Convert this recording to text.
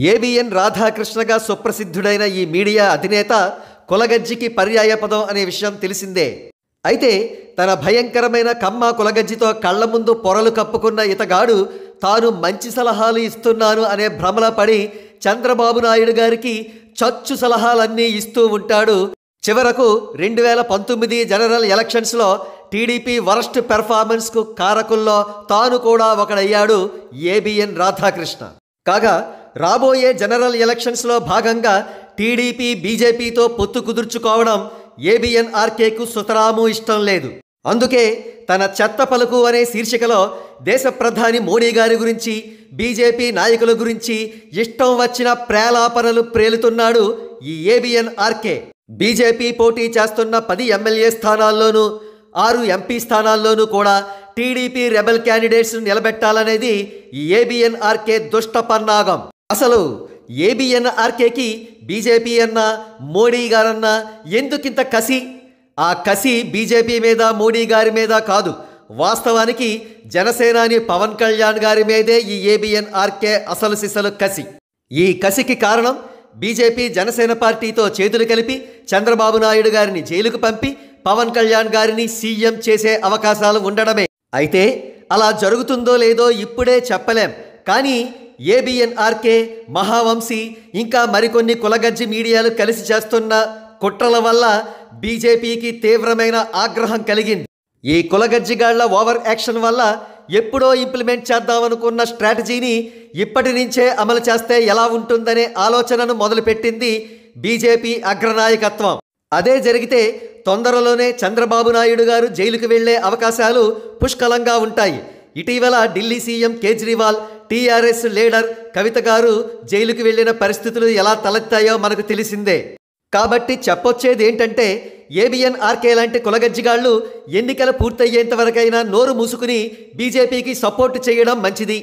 ABN రాధాకృష్ణగా సుప్రసిద్ధుడైన ఈ media అధినేత కులగజ్జికి పర్యాయపదం అనే విషయం తెలిసిందే. అయితే తన భయంకరమైన కమ్మ కులగజ్జితో కళ్ల ముందు పొరలు కప్పుకున్న ఇతగాడు తాను మంచి సలహాలు ఇస్తున్నాను అనే భ్రమల పడి చంద్రబాబు నాయుడు గారికి చచ్చు సలహాలన్నీ ఇస్తూ ఉంటాడు. చివరకు 2019 జనరల్ ఎలక్షన్స్లో టీడీపీ వరస్ట్ పెర్ఫార్మెన్స్కు కారకుల్లో తాను కూడా ఒకడయ్యాడు ఏబిఎన్ రాధాకృష్ణ. కాగా రాబోయే జనరల్ ఎలక్షన్స్లో భాగంగా టీడీపీ బీజేపీతో పొత్తు కుదుర్చుకోవడం ఏబిఎన్ ఆర్కేకు సుతరాము ఇష్టం లేదు. అందుకే తన చెత్త పలుకు అనే శీర్షికలో దేశ ప్రధాని మోడీ గారి గురించి, బీజేపీ నాయకుల గురించి ఇష్టం వచ్చిన ప్రేలాపనలు ప్రేలుతున్నాడు ఈ ఏబిఎన్ ఆర్కే. బీజేపీ పోటీ చేస్తున్న 10 ఎమ్మెల్యే స్థానాల్లోనూ 6 ఎంపీ స్థానాల్లోనూ కూడా టీడీపీ రెబెల్ క్యాండిడేట్స్ నిలబెట్టాలనేది ఈ ఏబిఎన్ ఆర్కే దుష్ట పన్నాగం. అసలు ఏబిఎన్ ఆర్కేకి బీజేపీ అన్నా మోడీ గారన్నా ఎందుకింత కసి? ఆ కసి బీజేపీ మీద మోడీ గారి మీద కాదు, వాస్తవానికి జనసేనాని పవన్ కళ్యాణ్ గారి మీదే ఈ ఏబిఎన్ ఆర్కే అసలు సిసలు కసి. ఈ కసికి కారణం బీజేపీ జనసేన పార్టీతో చేతులు కలిపి చంద్రబాబు నాయుడు గారిని జైలుకు పంపి పవన్ కళ్యాణ్ గారిని సీఎం చేసే అవకాశాలు ఉండడమే. అయితే అలా జరుగుతుందో లేదో ఇప్పుడే చెప్పలేం. కానీ ఏబిఎన్ ఆర్కే, మహావంశీ ఇంకా మరికొన్ని కులగజ్జి మీడియాలు కలిసి చేస్తున్న కుట్రల వల్ల బీజేపీకి తీవ్రమైన ఆగ్రహం కలిగింది. ఈ కులగజ్జిగాళ్ల ఓవర్ యాక్షన్ వల్ల ఎప్పుడో ఇంప్లిమెంట్ చేద్దామనుకున్న స్ట్రాటజీని ఇప్పటి నుంచే అమలు చేస్తే ఎలా ఉంటుందనే ఆలోచనను మొదలుపెట్టింది బీజేపీ అగ్రనాయకత్వం. అదే జరిగితే తొందరలోనే చంద్రబాబు నాయుడు గారు జైలుకు వెళ్లే అవకాశాలు పుష్కలంగా ఉంటాయి. ఇటీవల Delhi CM Kejriwal, TRS leader Kavitha గారు జైలుకు వెళ్లిన పరిస్థితులు ఎలా తలెత్తాయో మనకు తెలిసిందే. కాబట్టి చెప్పొచ్చేది ఏంటంటే ఏబిఎన్ ఆర్కే లాంటి కులగజ్జిగాళ్లు ఎన్నికలు పూర్తయ్యేంత వరకైనా నోరు మూసుకుని బీజేపీకి సపోర్టు చేయడం మంచిది.